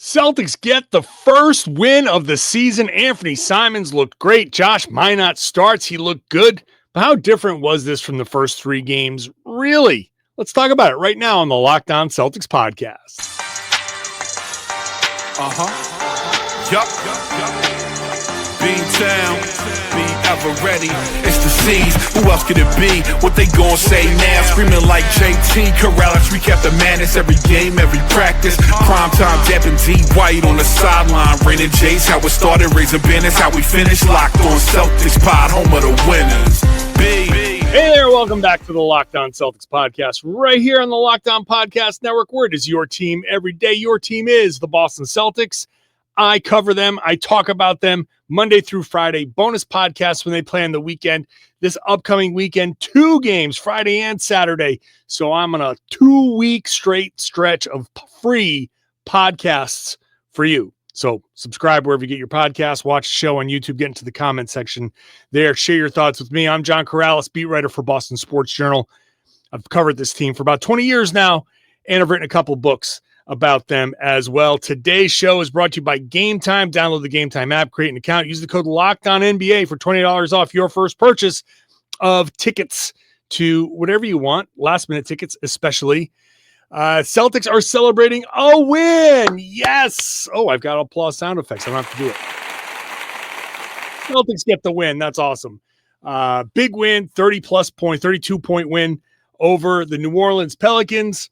Celtics get the first win of the season. Anfernee Simons looked great. Josh Minott starts. He looked good. But how different was this from the first three games? Really? Let's talk about it right now on the Locked On Celtics podcast. Beantown, be ever ready. It's the C's. Who else could it be? What they gon' say now? Screaming like JT, Karalis. Recap the madness every game, every practice. Prime time, Depp and D White on the sideline. Raining J's, how it started, raising banners, how we finished. Locked on Celtics pod, home of the winners. Hey there, welcome back to the Locked On Celtics podcast, right here on the Locked On Podcast Network, where it is your team every day. Your team is the Boston Celtics. I cover them. I talk about them Monday through Friday. Bonus podcasts when they play on the weekend. This upcoming weekend, 2 games, Friday and Saturday. So I'm on a 2-week straight stretch of free podcasts for you. So subscribe wherever you get your podcasts. Watch the show on YouTube. Get into the comment section there. Share your thoughts with me. I'm John Karalis, beat writer for Boston Sports Journal. I've covered this team for about 20 years now, and I've written a couple books about them as well. Today's show is brought to you by Game Time. Download the Game Time app, create an account, use the code LOCKEDONNBA for $20 off your first purchase of tickets to whatever you want, last-minute tickets especially. Celtics are celebrating a win. Yes. Oh, I've got applause sound effects. I don't have to do it. Celtics get the win. That's awesome. Big win, 30-plus point, 32-point win over the New Orleans Pelicans.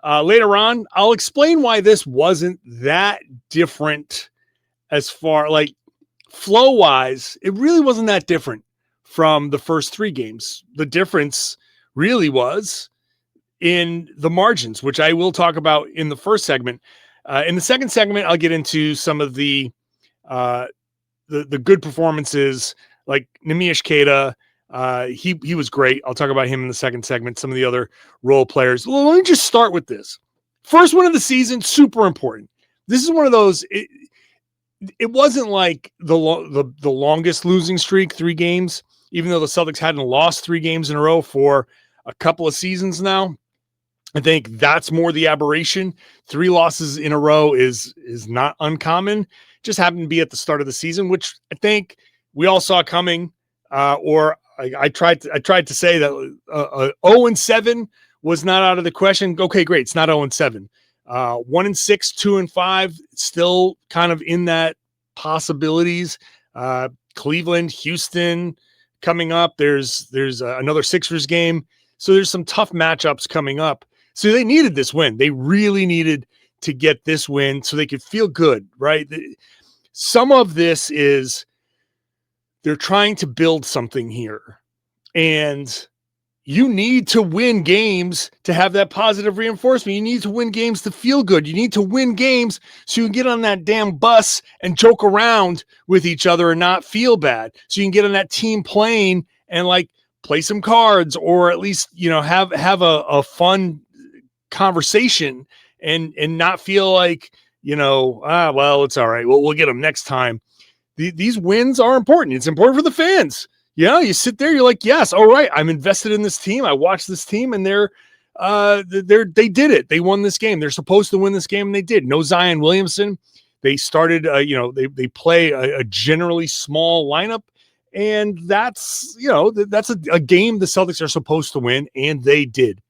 Later on, I'll explain why this wasn't that different as far, like, flow-wise. It really wasn't that different from the first 3 games. The difference really was in the margins, which I will talk about in the first segment. In the second segment, I'll get into some of the good performances, like Neemias Queta. He was great. I'll talk about him in the second segment. Some of the other role players. Well, let me just start with this. First win of the season, super important. This is one of those. It wasn't like the longest losing streak, 3 games, even though the Celtics hadn't lost 3 games in a row for a couple of seasons now. I think that's more the aberration. 3 losses in a row is not uncommon. Just happened to be at the start of the season, which I think we all saw coming. I tried to say that 0-7 was not out of the question. Okay, great. It's not 0-7. 1-6, 2-5, still kind of in that possibilities. Cleveland, Houston coming up. There's another Sixers game. So there's some tough matchups coming up. So they needed this win. They really needed to get this win so they could feel good, right? Some of this is they're trying to build something here. And you need to win games to have that positive reinforcement. You need to win games to feel good. You need to win games so you can get on that damn bus and joke around with each other and not feel bad. So you can get on that team plane and like play some cards, or at least, you know, have a fun conversation and not feel like, you know, well, it's all right. We'll get them next time. These wins are important. It's important for the fans. Yeah, you sit there, you're like, yes, all right, I'm invested in this team. I watched this team, and they did it. They won this game. They're supposed to win this game, and they did. No Zion Williamson. They started, they play a generally small lineup, and that's a game the Celtics are supposed to win, and they did.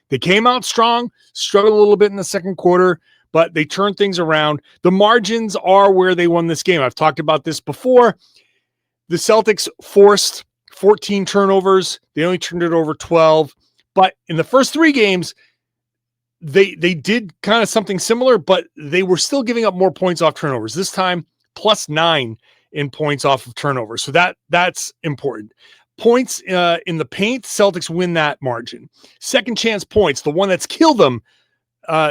They came out strong, struggled a little bit in the second quarter, but they turned things around. The margins are where they won this game. I've talked about this before. The Celtics forced 14 turnovers. They only turned it over 12. But in the first 3 games, they did kind of something similar, but they were still giving up more points off turnovers. This time, +9 in points off of turnovers. So that's important. Points in the paint, Celtics win that margin. Second chance points, the one that's killed them,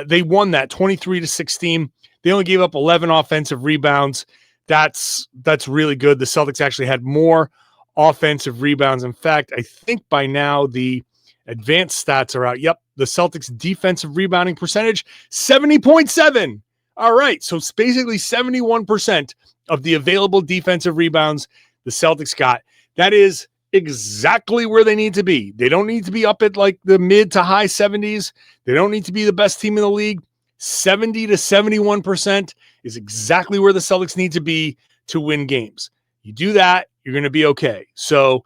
they won that 23-16. They only gave up 11 offensive rebounds. That's really good. The Celtics actually had more offensive rebounds. In fact, I think by now the advanced stats are out. Yep, the Celtics defensive rebounding percentage, 70.7. All right, so it's basically 71% of the available defensive rebounds the Celtics got. That is exactly where they need to be. They don't need to be up at like the mid to high 70s. They don't need to be the best team in the league. 70 to 71% is exactly where the Celtics need to be to win games. You do that, you're going to be okay. So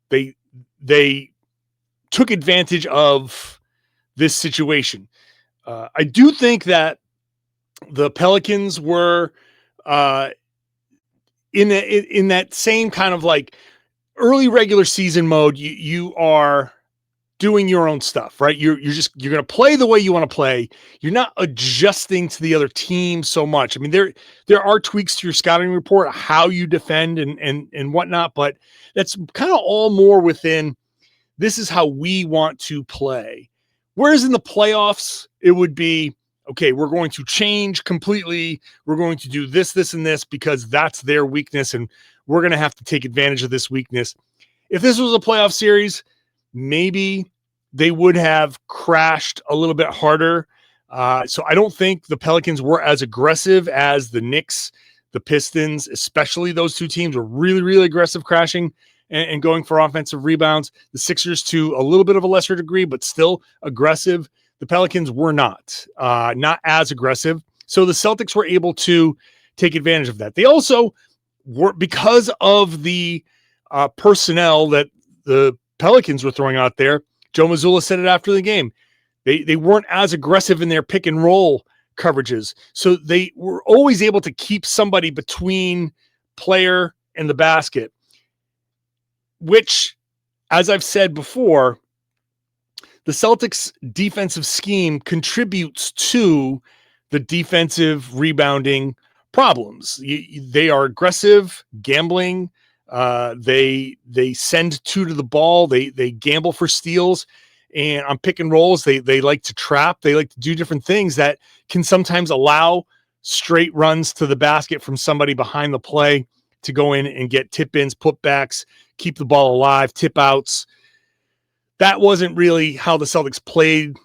they took advantage of this situation. I do think that the Pelicans were in that same kind of like early regular season mode. You are doing your own stuff, right? You're going to play the way you want to play. You're not adjusting to the other team so much. I mean, there are tweaks to your scouting report, how you defend and whatnot, but that's kind of all more within, this is how we want to play. Whereas in the playoffs, it would be, okay, we're going to change completely. We're going to do this, this, and this because that's their weakness, and we're going to have to take advantage of this weakness. If this was a playoff series, maybe they would have crashed a little bit harder. So I don't think the Pelicans were as aggressive as the Knicks, the Pistons, especially those two teams were really, really aggressive crashing and going for offensive rebounds. The Sixers to a little bit of a lesser degree, but still aggressive. The Pelicans were not as aggressive. So the Celtics were able to take advantage of that. They also were, because of the personnel that the Pelicans were throwing out there. Joe Mazzulla said it after the game. They weren't as aggressive in their pick and roll coverages. So they were always able to keep somebody between player and the basket, which, as I've said before, the Celtics defensive scheme contributes to the defensive rebounding problems. They are aggressive, gambling. They send two to the ball. They gamble for steals, and on pick and rolls, they like to trap. They like to do different things that can sometimes allow straight runs to the basket from somebody behind the play to go in and get tip ins, putbacks, keep the ball alive, tip outs. That wasn't really how the Celtics played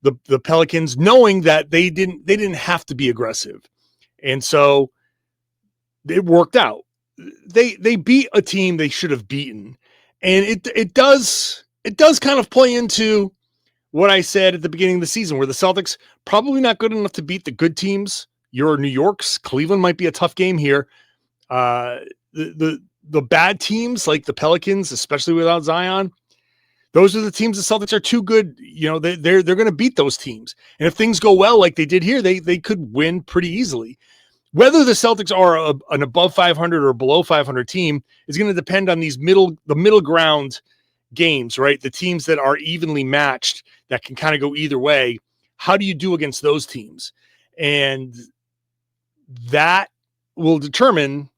the Pelicans, knowing that they didn't have to be aggressive. And so it worked out. They beat a team they should have beaten. And it does kind of play into what I said at the beginning of the season, where the Celtics probably not good enough to beat the good teams. Your New York's, Cleveland might be a tough game here. The bad teams like the Pelicans, especially without Zion, those are the teams the Celtics are too good. You know, they're going to beat those teams. And if things go well like they did here, they could win pretty easily. Whether the Celtics are an above 500 or below 500 team is going to depend on the middle ground games, right? The teams that are evenly matched that can kind of go either way. How do you do against those teams? And that will determine,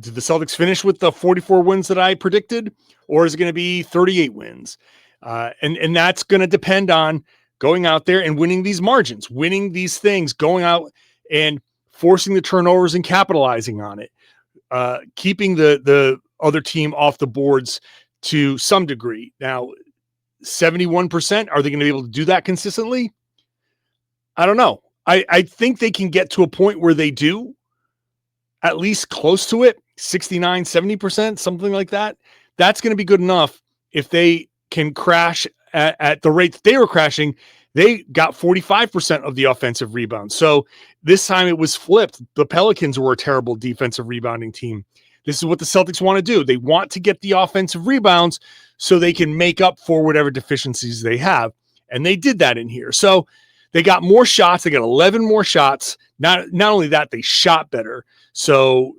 did the Celtics finish with the 44 wins that I predicted, or is it going to be 38 wins? And that's going to depend on going out there and winning these margins, winning these things, going out and forcing the turnovers and capitalizing on it, keeping the other team off the boards to some degree. Now, 71%, are they going to be able to do that consistently? I don't know. I think they can get to a point where they do, at least close to it, 69, 70%, something like that. That's going to be good enough. If they can crash at the rate that they were crashing, they got 45% of the offensive rebounds. So this time it was flipped. The Pelicans were a terrible defensive rebounding team. This is what the Celtics want to do. They want to get the offensive rebounds so they can make up for whatever deficiencies they have. And they did that in here. So they got more shots. They got 11 more shots. Not only that, they shot better. So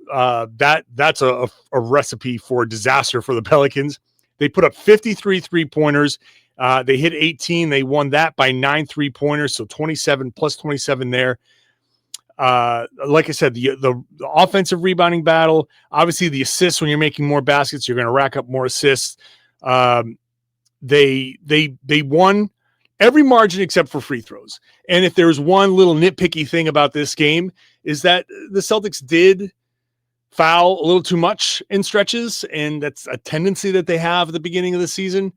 that's a recipe for disaster for the Pelicans. They put up 53 three-pointers. They hit 18. They won that by 9 3-pointers, so 27 plus 27 there. Like I said, the offensive rebounding battle, obviously the assists, when you're making more baskets, you're going to rack up more assists. They won every margin except for free throws. And if there's one little nitpicky thing about this game, is that the Celtics did foul a little too much in stretches, and that's a tendency that they have at the beginning of the season.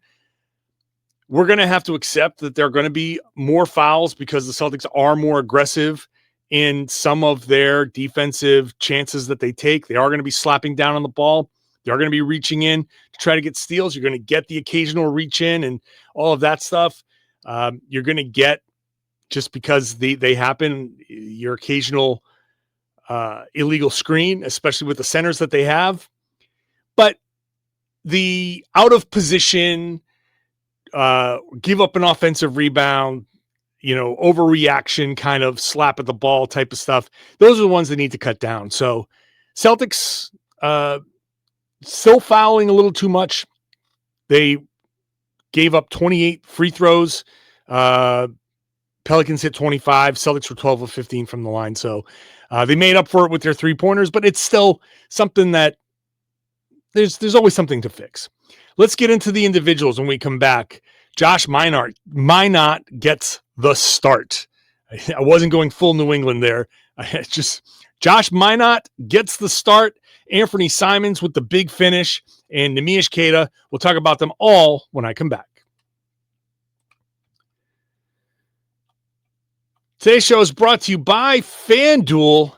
We're going to have to accept that there are going to be more fouls because the Celtics are more aggressive in some of their defensive chances that they take. They are going to be slapping down on the ball. They are going to be reaching in to try to get steals. You're going to get the occasional reach in and all of that stuff. You're going to get just because they happen. Your occasional illegal screen, especially with the centers that they have. But the out of position, give up an offensive rebound, overreaction kind of slap at the ball type of stuff. Those are the ones that need to cut down. So Celtics still fouling a little too much. They gave up 28 free throws. Pelicans hit 25. Celtics were 12 of 15 from the line. So they made up for it with their 3-pointers, but it's still something that there's always something to fix. Let's get into the individuals when we come back. Josh Minott gets the start. I wasn't going full New England there. Josh Minott gets the start. Anfernee Simons with the big finish, and Neemias Queta. We'll talk about them all when I come back. Today's show is brought to you by FanDuel.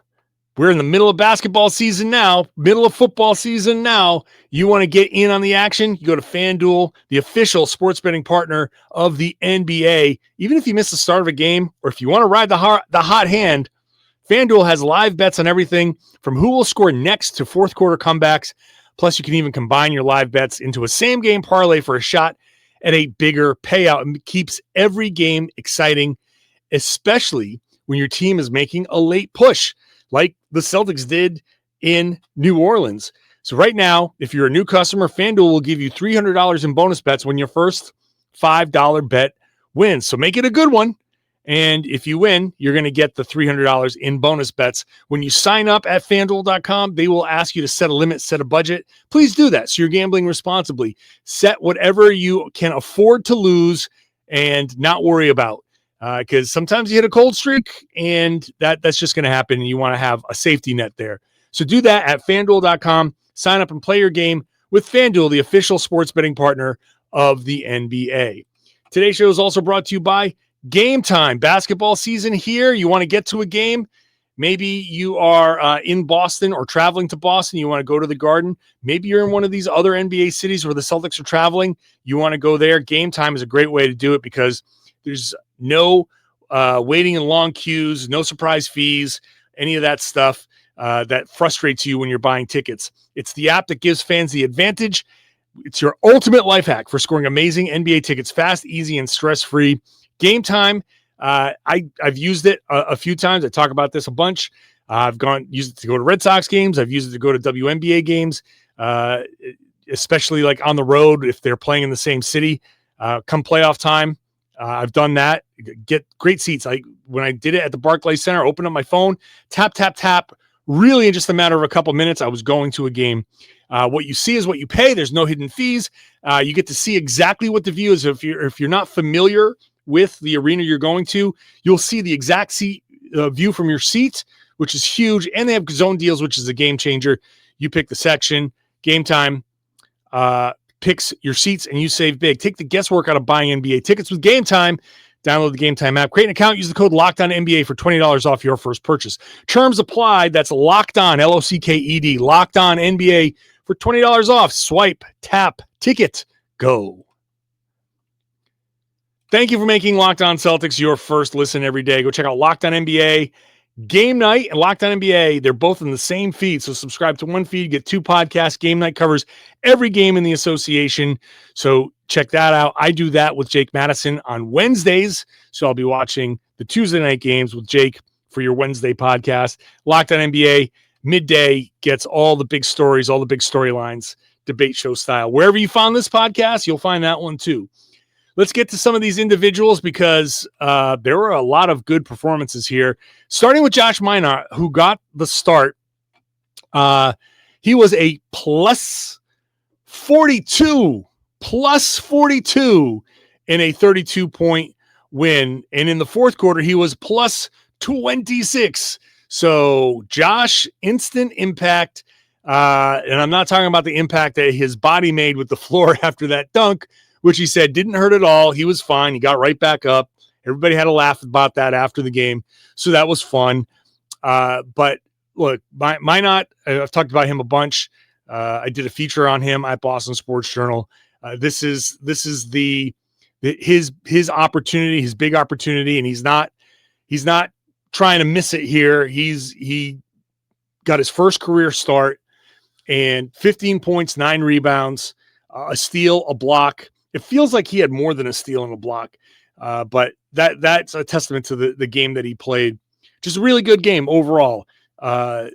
We're in the middle of basketball season now, middle of football season now. You want to get in on the action? You go to FanDuel, the official sports betting partner of the NBA. Even if you miss the start of a game, or if you want to ride the hot hand, FanDuel has live bets on everything from who will score next to fourth quarter comebacks. Plus, you can even combine your live bets into a same-game parlay for a shot at a bigger payout. It keeps every game exciting, especially when your team is making a late push, like the Celtics did in New Orleans. So right now, if you're a new customer, FanDuel will give you $300 in bonus bets when your first $5 bet wins. So make it a good one. And if you win, you're going to get the $300 in bonus bets. When you sign up at FanDuel.com, they will ask you to set a limit, set a budget. Please do that so you're gambling responsibly. Set whatever you can afford to lose and not worry about. Because sometimes you hit a cold streak, and that's just going to happen, and you want to have a safety net there. So do that at FanDuel.com. Sign up and play your game with FanDuel, the official sports betting partner of the NBA. Today's show is also brought to you by Game Time. Basketball season here. You want to get to a game? Maybe you are in Boston or traveling to Boston. You want to go to the Garden. Maybe you're in one of these other NBA cities where the Celtics are traveling. You want to go there. Game Time is a great way to do it because there's no waiting in long queues, no surprise fees, any of that stuff that frustrates you when you're buying tickets. It's the app that gives fans the advantage. It's your ultimate life hack for scoring amazing NBA tickets fast, easy, and stress-free. Game Time, I've used it a few times. I talk about this a bunch. I've used it to go to Red Sox games. I've used it to go to WNBA games, especially like on the road if they're playing in the same city. Come playoff time, I've done that. Get great seats. When I did it at the Barclays Center, open up my phone, tap, tap, tap. Really, in just a matter of a couple minutes, I was going to a game. What you see is what you pay. There's no hidden fees. You get to see exactly what the view is. If you're not familiar with the arena you're going to, you'll see the exact view from your seat, which is huge. And they have zone deals, which is a game changer. You pick the section. Game Time picks your seats, and you save big. Take the guesswork out of buying NBA tickets with Game Time. Download the Game Time app. Create an account. Use the code LOCKEDONNBA for $20 off your first purchase. Terms apply. That's Locked On, LOCKED, Locked On NBA for $20 off. Swipe, tap, ticket, go. Thank you for making Locked On Celtics your first listen every day. Go check out Locked On NBA, Game Night, and Locked On NBA. They're both in the same feed, so subscribe to one feed, get two podcasts. Game Night covers every game in the association, so check that out. I do that with Jake Madison on Wednesdays, so I'll be watching the Tuesday night games with Jake for your Wednesday podcast. Locked On NBA, midday, gets all the big stories, all the big storylines, debate show style. Wherever you found this podcast, you'll find that one too. Let's get to some of these individuals because there were a lot of good performances here. Starting with Josh Minott, who got the start. He was a plus 42 in a 32-point win. And in the fourth quarter, he was plus 26. So Josh, instant impact. And I'm not talking about the impact that his body made with the floor after that dunk, which he said didn't hurt at all. He was fine. He got right back up. Everybody had a laugh about that after the game. So that was fun. But look, Minott, I've talked about him a bunch. I did a feature on him at Boston Sports Journal. This is his opportunity, his big opportunity, and he's not He's not trying to miss it here. He got his first career start and 15 points, 9 rebounds, a steal, a block. It feels like he had more than a steal and a block, but that's a testament to the game that he played. Just a really good game overall. A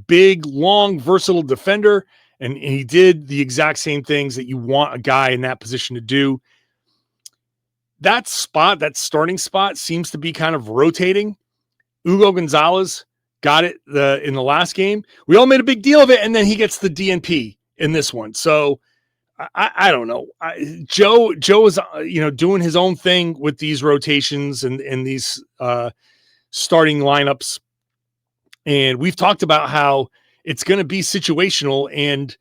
big, long, versatile defender, and he did the exact same things that you want a guy in that position to do. That starting spot seems to be kind of rotating. Hugo Gonzalez got it in the last game. We all made a big deal of it, and then he gets the DNP in this one. So I don't know. Joe is doing his own thing with these rotations and these starting lineups. And we've talked about how it's going to be situational, and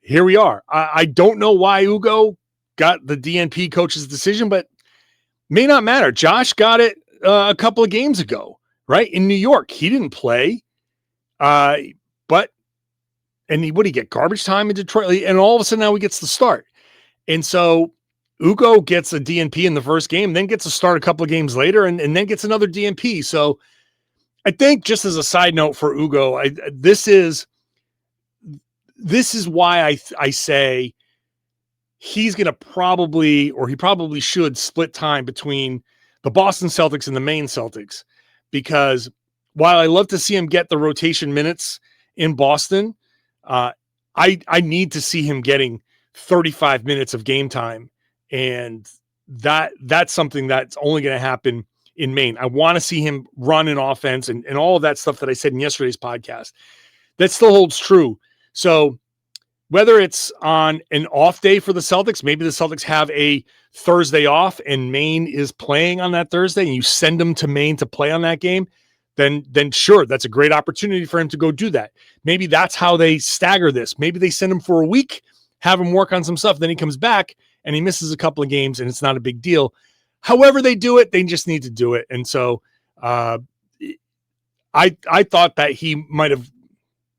here we are. I don't know why Hugo got the DNP coach's decision, but may not matter. Josh got it a couple of games ago, right? In New York. He didn't play. What did he get? Garbage time in Detroit? And all of a sudden now he gets the start. And so Hugo gets a DNP in the first game, then gets a start a couple of games later, and then gets another DNP. So I think, just as a side note for Hugo, this is why I say he's going to he probably should split time between the Boston Celtics and the Maine Celtics, because while I love to see him get the rotation minutes in Boston, I need to see him getting 35 minutes of game time, and that's something that's only going to happen in Maine. I want to see him run an offense and all of that stuff that I said in yesterday's podcast. That still holds true. So whether it's on an off day for the Celtics, maybe the Celtics have a Thursday off and Maine is playing on that Thursday, and you send him to Maine to play on that game, then sure, that's a great opportunity for him to go do that. Maybe that's how they stagger this. Maybe they send him for a week, have him work on some stuff, then he comes back and he misses a couple of games and it's not a big deal. However they do it, they just need to do it. And so I thought that he might have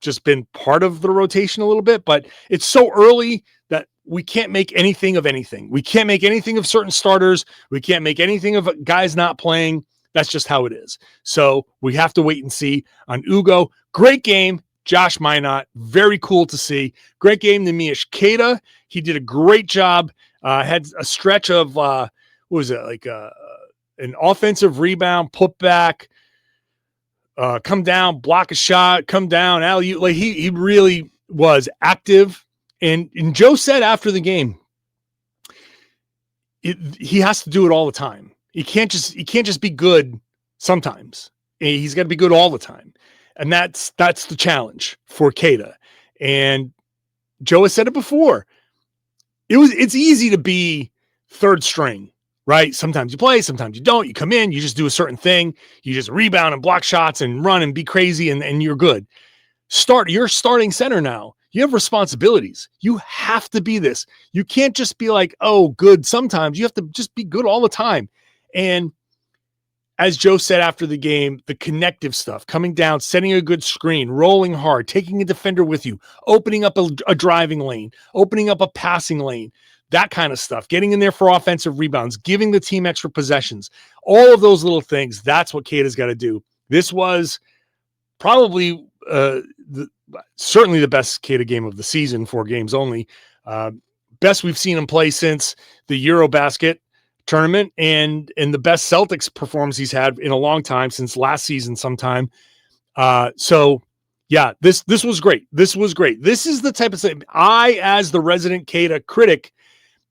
just been part of the rotation a little bit, but it's so early that we can't make anything of anything. We can't make anything of certain starters. We can't make anything of guys not playing. That's just how it is. So we have to wait and see on Hugo. Great game. Josh Minott, very cool to see. Great game. Neemias Queta, he did a great job. Had a stretch of, what was it, like an offensive rebound, put back, come down, block a shot, come down, alley-oop. Like he really was active. And Joe said after the game, he has to do it all the time. He can't just be good sometimes. He's got to be good all the time. And that's the challenge for Queta. And Joe has said it before. It's easy to be third string, right? Sometimes you play, sometimes you don't. You come in, you just do a certain thing. You just rebound and block shots and run and be crazy and you're good. You're starting center now. You have responsibilities. You have to be this. You can't just be like, oh, good sometimes. You have to just be good all the time. And as Joe said after the game, the connective stuff, coming down, setting a good screen, rolling hard, taking a defender with you, opening up a driving lane, opening up a passing lane, that kind of stuff, getting in there for offensive rebounds, giving the team extra possessions, all of those little things. That's what Queta's got to do. This was probably certainly the best Queta game of the season, 4 games only. Best we've seen him play since the Eurobasket tournament, and the best Celtics performance he's had in a long time, since last season sometime. So yeah, this was great. This was great. This is the type of thing as the resident Queta critic,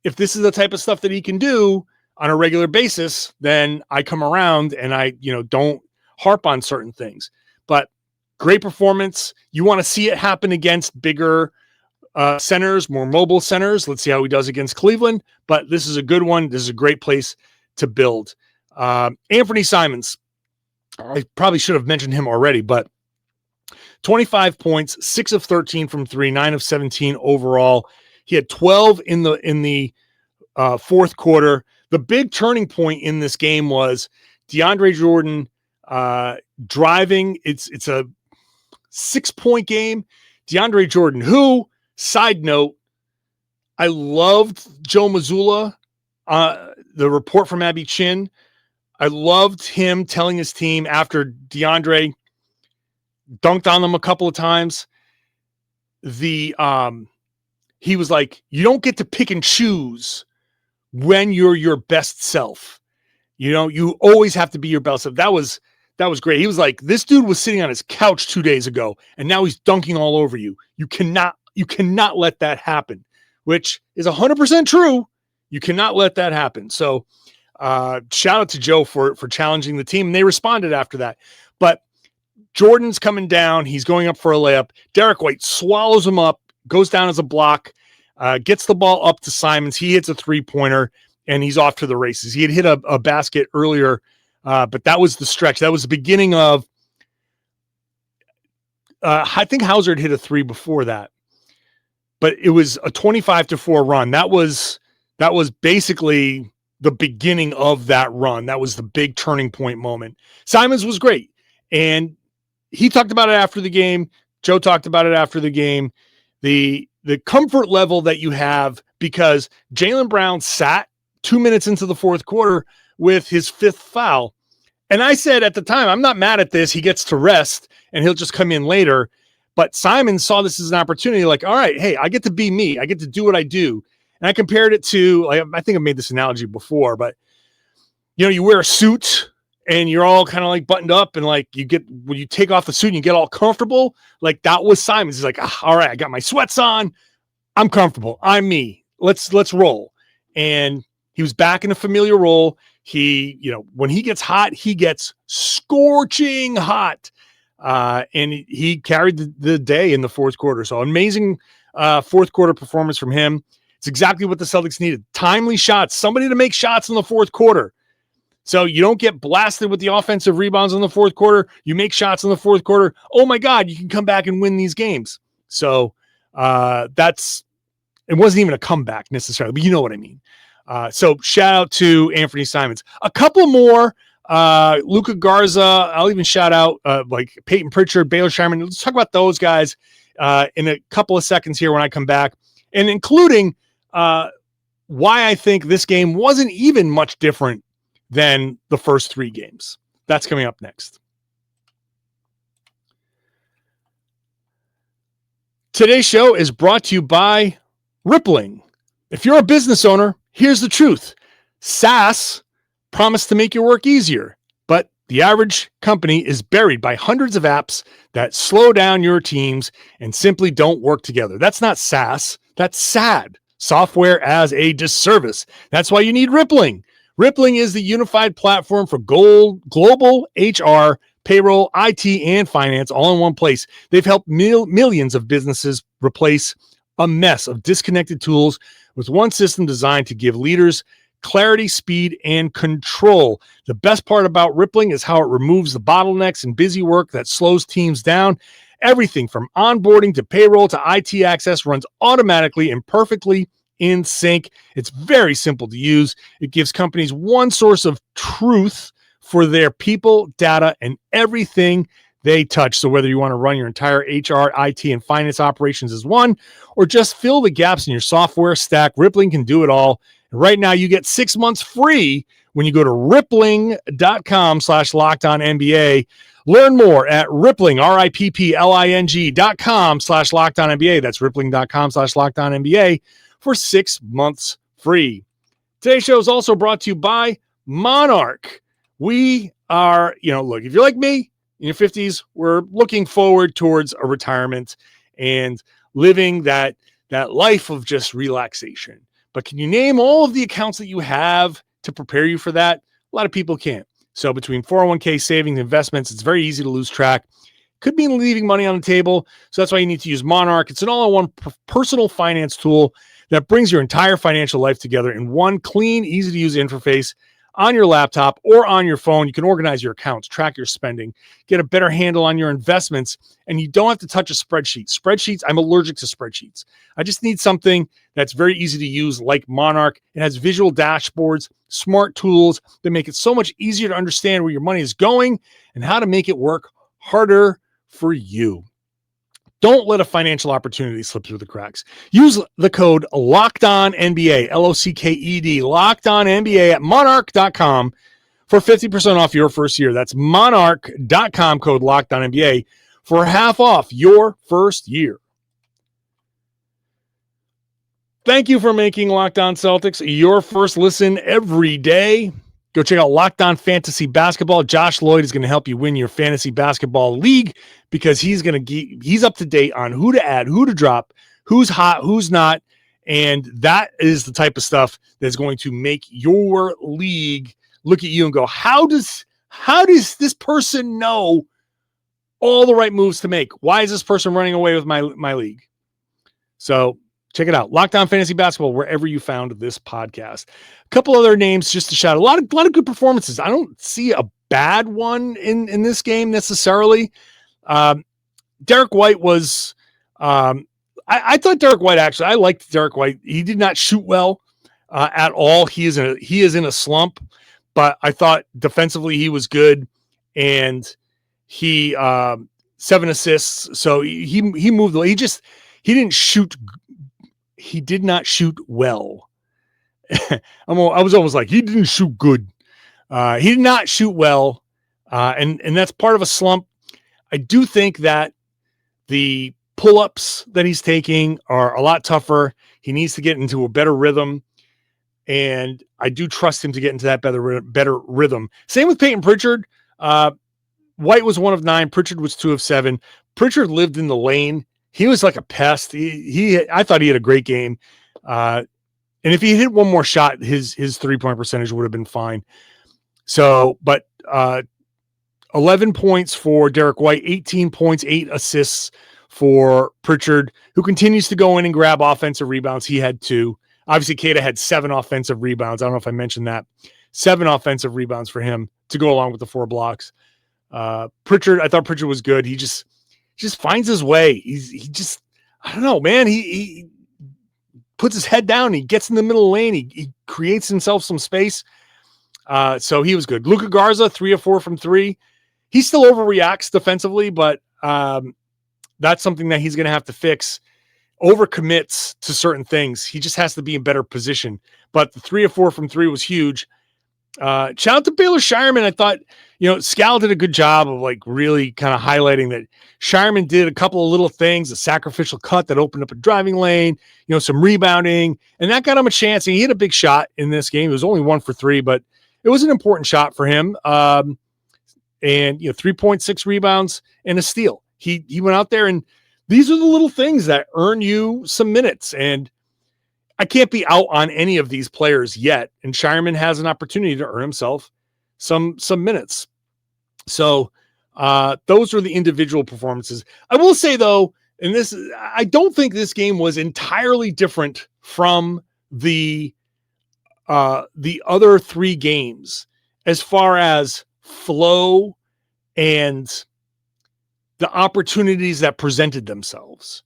if this is the type of stuff that he can do on a regular basis, then I come around and I, don't harp on certain things. But great performance. You want to see it happen against bigger centers, more mobile centers. Let's see how he does against Cleveland. But this is a good one. This is a great place to build. Anfernee Simons, I probably should have mentioned him already, but 25 points, 6 of 13 from 3, 9 of 17 overall. He had 12 in the fourth quarter. The big turning point in this game was DeAndre Jordan driving. It's a 6-point game. DeAndre Jordan, who, side note, I loved Joe Mazzulla, the report from Abby Chin. I loved him telling his team after DeAndre dunked on them a couple of times. He was like, you don't get to pick and choose when you're your best self. You always have to be your best self. That was great. He was like, this dude was sitting on his couch 2 days ago, and now he's dunking all over you. You cannot let that happen, which is 100% true. You cannot let that happen. So shout out to Joe for challenging the team. And they responded after that. But Jordan's coming down. He's going up for a layup. Derek White swallows him up, goes down as a block, gets the ball up to Simons. He hits a 3-pointer, and he's off to the races. He had hit a basket earlier, but that was the stretch. That was the beginning of I think Hauser had hit a 3 before that, but it was a 25-4 run. That was basically the beginning of that run. That was the big turning point moment. Simons was great, and he talked about it after the game. Joe talked about it after the game. The comfort level that you have, because Jaylen Brown sat 2 minutes into the fourth quarter with his 5th foul. And I said at the time, I'm not mad at this. He gets to rest and he'll just come in later. But Simon saw this as an opportunity, like, all right, hey, I get to be me. I get to do what I do. And I compared it to, like, I think I've made this analogy before, but you wear a suit and you're all kind of like buttoned up, and like when you take off the suit and you get all comfortable, like that was Simons. He's like, all right, I got my sweats on. I'm comfortable. I'm me. Let's roll. And he was back in a familiar role. He, when he gets hot, he gets scorching hot. And he carried the day in the fourth quarter. So amazing fourth quarter performance from him. It's exactly what the Celtics needed. Timely shots, somebody to make shots in the fourth quarter. So you don't get blasted with the offensive rebounds in the fourth quarter. You make shots in the fourth quarter. Oh my God, you can come back and win these games. So it wasn't even a comeback necessarily, but you know what I mean. So shout out to Anfernee Simons. A couple more, Luka Garza. I'll even shout out like Peyton Pritchard, Baylor Shireman. Let's talk about those guys in a couple of seconds here when I come back, and including why I think this game wasn't even much different than the first 3 games. That's coming up next. Today's show is brought to you by Rippling. If you're a business owner, here's the truth. SaaS promised to make your work easier, but the average company is buried by hundreds of apps that slow down your teams and simply don't work together. That's not SaaS. That's SAD. Software as a disservice. That's why you need Rippling. Rippling is the unified platform for global HR, payroll, IT, and finance all in one place. They've helped millions of businesses replace a mess of disconnected tools with one system designed to give leaders clarity, speed, and control. The best part about Rippling is how it removes the bottlenecks and busy work that slows teams down. Everything from onboarding to payroll to IT access runs automatically and perfectly in sync. It's very simple to use. It gives companies one source of truth for their people, data, and everything they touch. So whether you want to run your entire HR, IT, and finance operations as one, or just fill the gaps in your software stack, Rippling can do it all. And right now, you get 6 months free when you go to rippling.com/LockedOnNBA. Learn more at Rippling, rippling.com/LockedOnNBA. That's rippling.com/LockedOnNBA for 6 months free. Today's show is also brought to you by Monarch. We are, look, if you're like me in your 50s, we're looking forward towards a retirement and living that life of just relaxation. But can you name all of the accounts that you have to prepare you for that? A lot of people can't. So between 401k savings, investments, it's very easy to lose track. Could mean leaving money on the table. So that's why you need to use Monarch. It's an all-in-one personal finance tool that brings your entire financial life together in one clean, easy-to-use interface on your laptop or on your phone. You can organize your accounts, track your spending, get a better handle on your investments, and you don't have to touch a spreadsheet. Spreadsheets, I'm allergic to spreadsheets. I just need something that's very easy to use like Monarch. It has visual dashboards, smart tools that make it so much easier to understand where your money is going and how to make it work harder for you. Don't let a financial opportunity slip through the cracks. Use the code LOCKEDONNBA, LOCKED, LOCKEDONNBA at monarch.com for 50% off your first year. That's monarch.com, code LOCKEDONNBA, for half off your first year. Thank you for making Locked On Celtics your first listen every day. Go check out Locked On Fantasy Basketball. Josh Lloyd is going to help you win your fantasy basketball league because he's up to date on who to add, who to drop, who's hot, who's not. And that is the type of stuff that's going to make your league look at you and go, how does this person know all the right moves to make? Why is this person running away with my league? So check it out. Locked On Fantasy Basketball, wherever you found this podcast. A couple other names just to shout. A lot of good performances. I don't see a bad one in this game necessarily. Derek White was I thought Derek White, actually, I liked Derek White. He did not shoot well at all. He is in a slump, but I thought defensively he was good, and he 7 assists. So he moved. He didn't shoot. He did not shoot well. I was almost like, he didn't shoot good. He did not shoot well, and that's part of a slump. I do think that the pull-ups that he's taking are a lot tougher. He needs to get into a better rhythm, and I do trust him to get into that better rhythm. Same with Peyton Pritchard. White was 1 of 9. Pritchard was 2 of 7. Pritchard lived in the lane. He was like a pest. I thought he had a great game. And if he hit one more shot, his 3-point percentage would have been fine. So, but 11 points for Derek White, 18 points, 8 assists for Pritchard, who continues to go in and grab offensive rebounds. He had 2. Obviously, Keita had 7 offensive rebounds. I don't know if I mentioned that. 7 offensive rebounds for him to go along with the 4 blocks. Pritchard, I thought Pritchard was good. He just finds his way. He just, I don't know, man. He puts his head down. He gets in the middle lane. He creates himself some space. So he was good. Luka Garza, 3 of 4 from 3. He still overreacts defensively, but that's something that he's going to have to fix. Overcommits to certain things. He just has to be in better position. But the 3 of 4 from 3 was huge. Shout out to Baylor Shireman. I thought, Scal did a good job of like really kind of highlighting that Shireman did a couple of little things, a sacrificial cut that opened up a driving lane, some rebounding, and that got him a chance. And he hit a big shot in this game. It was only 1 for 3, but it was an important shot for him. And 3.6 rebounds and a steal. He went out there, and these are the little things that earn you some minutes. And I can't be out on any of these players yet. And Shireman has an opportunity to earn himself some minutes. So those are the individual performances. I will say though, I don't think this game was entirely different from the other 3 games as far as flow and the opportunities that presented themselves.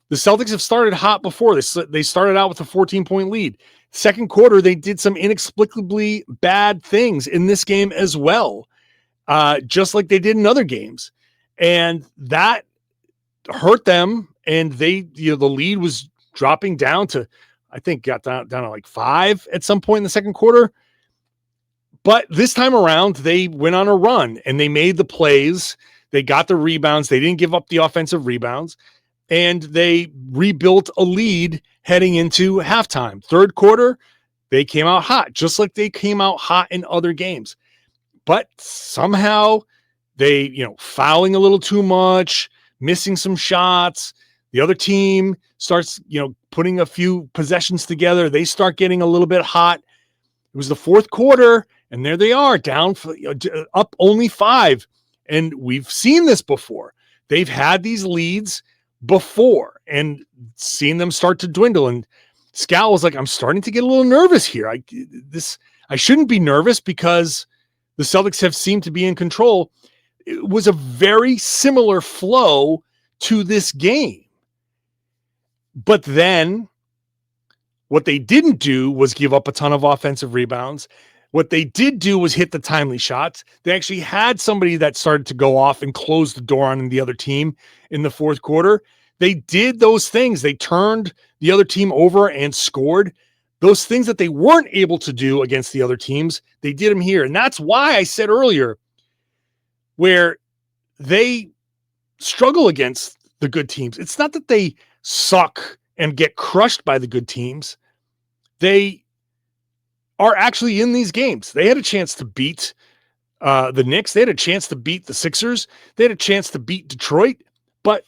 The Celtics have started hot before. They started out with a 14-point lead. Second quarter, they did some inexplicably bad things in this game as well, just like they did in other games. And that hurt them, and the lead was dropping down to, I think, got down to like 5 at some point in the second quarter. But this time around, they went on a run, and they made the plays. They got the rebounds. They didn't give up the offensive rebounds. And they rebuilt a lead heading into halftime. Third quarter, they came out hot, just like they came out hot in other games. But somehow they, fouling a little too much, missing some shots. The other team starts, putting a few possessions together. They start getting a little bit hot. It was the fourth quarter, and there they are, down up only 5. And we've seen this before. They've had these leads before and seen them start to dwindle. And Scal was like, I'm starting to get a little nervous here. I shouldn't be nervous because the Celtics have seemed to be in control. It was a very similar flow to this game. But then what they didn't do was give up a ton of offensive rebounds. What they did do was hit the timely shots. They actually had somebody that started to go off and close the door on the other team in the fourth quarter. They did those things. They turned the other team over and scored. Those things that they weren't able to do against the other teams, they did them here. And that's why I said earlier, where they struggle against the good teams. It's not that they suck and get crushed by the good teams. They are actually in these games. They had a chance to beat the Knicks. They had a chance to beat the Sixers. They had a chance to beat Detroit, but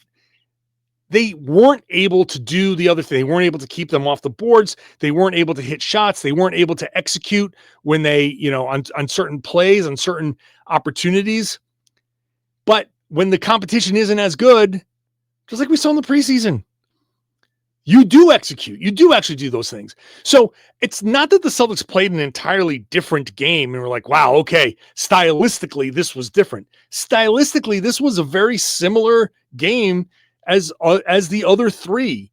they weren't able to do the other thing. They weren't able to keep them off the boards. They weren't able to hit shots. They weren't able to execute when they, on certain plays, on certain opportunities. But when the competition isn't as good, just like we saw in the preseason, you do execute. You do actually do those things. So it's not that the Celtics played an entirely different game and we're like, wow, okay, stylistically, this was different. Stylistically, this was a very similar game as the other three.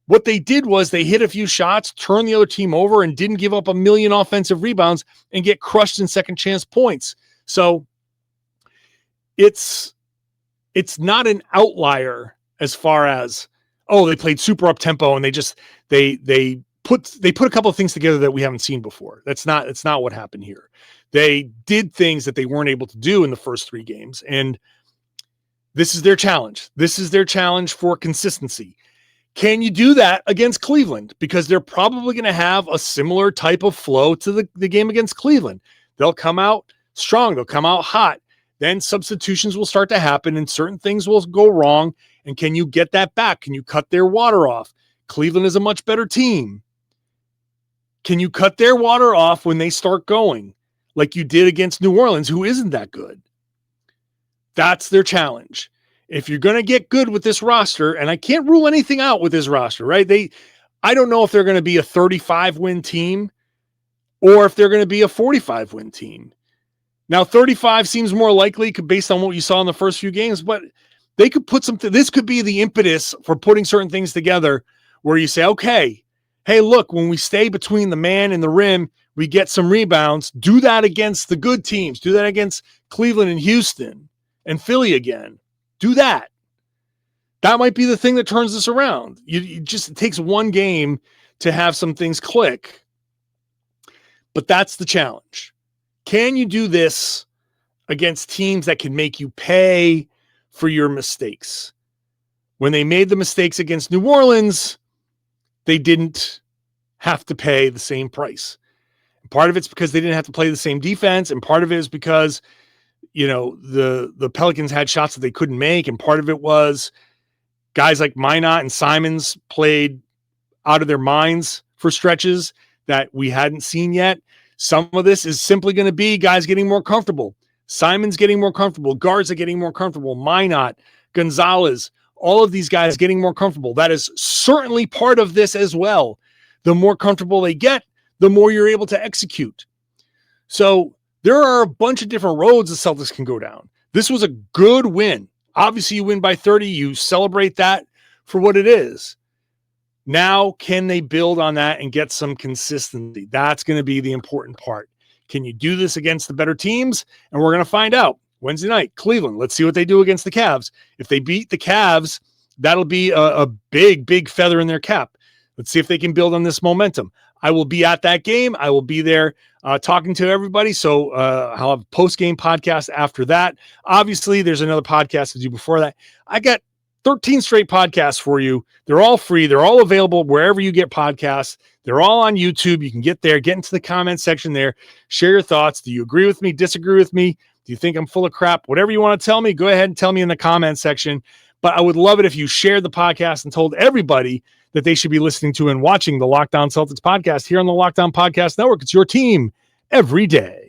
What they did was they hit a few shots, turned the other team over, and didn't give up a million offensive rebounds and get crushed in second chance points. So it's not an outlier as far as, oh, they played super up tempo and they put a couple of things together that we haven't seen before. It's not what happened here. They did things that they weren't able to do in the first three games, and this is their challenge. This is their challenge for consistency. Can you do that against Cleveland? Because they're probably going to have a similar type of flow to the game against Cleveland. They'll come out strong. They'll come out hot. Then substitutions will start to happen and certain things will go wrong. And can you get that back? Can you cut their water off? Cleveland is a much better team. Can you cut their water off when they start going like you did against New Orleans, who isn't that good? That's their challenge. If you're going to get good with this roster, and I can't rule anything out with this roster, right? I don't know if they're going to be a 35-win team or if they're going to be a 45-win team. Now, 35 seems more likely based on what you saw in the first few games, but they could put something. This could be the impetus for putting certain things together where you say, okay, hey, look, when we stay between the man and the rim, we get some rebounds. Do that against the good teams. Do that against Cleveland and Houston and Philly again. Do that. That might be the thing that turns this around. It takes one game to have some things click. But that's the challenge. Can you do this against teams that can make you pay for your mistakes? When they made the mistakes against New Orleans, they didn't have to pay the same price. And part of it's because they didn't have to play the same defense, and part of it is because the Pelicans had shots that they couldn't make, and part of it was guys like Minott and Simons played out of their minds for stretches that we hadn't seen yet. Some of this is simply going to be guys getting more comfortable. Simons getting more comfortable. Garza getting more comfortable. Minott, Gonzalez, all of these guys getting more comfortable. That is certainly part of this as well. The more comfortable they get, the more you're able to execute. So there are a bunch of different roads the Celtics can go down. This was a good win. Obviously, you win by 30. You celebrate that for what it is. Now, can they build on that and get some consistency? That's going to be the important part. Can you do this against the better teams? And we're going to find out Wednesday night, Cleveland. Let's see what they do against the Cavs. If they beat the Cavs, that'll be a big, big feather in their cap. Let's see if they can build on this momentum. I will be at that game. I will be there talking to everybody. So I'll have a post-game podcast after that. Obviously, there's another podcast to do before that. I got 13 straight podcasts for you. They're all free. They're all available wherever you get podcasts. They're all on YouTube. You can get there, get into the comment section there, share your thoughts. Do you agree with me? Disagree with me? Do you think I'm full of crap? Whatever you want to tell me, go ahead and tell me in the comment section. But I would love it if you shared the podcast and told everybody that they should be listening to and watching the Locked On Celtics podcast here on the Locked On Podcast Network. It's your team every day.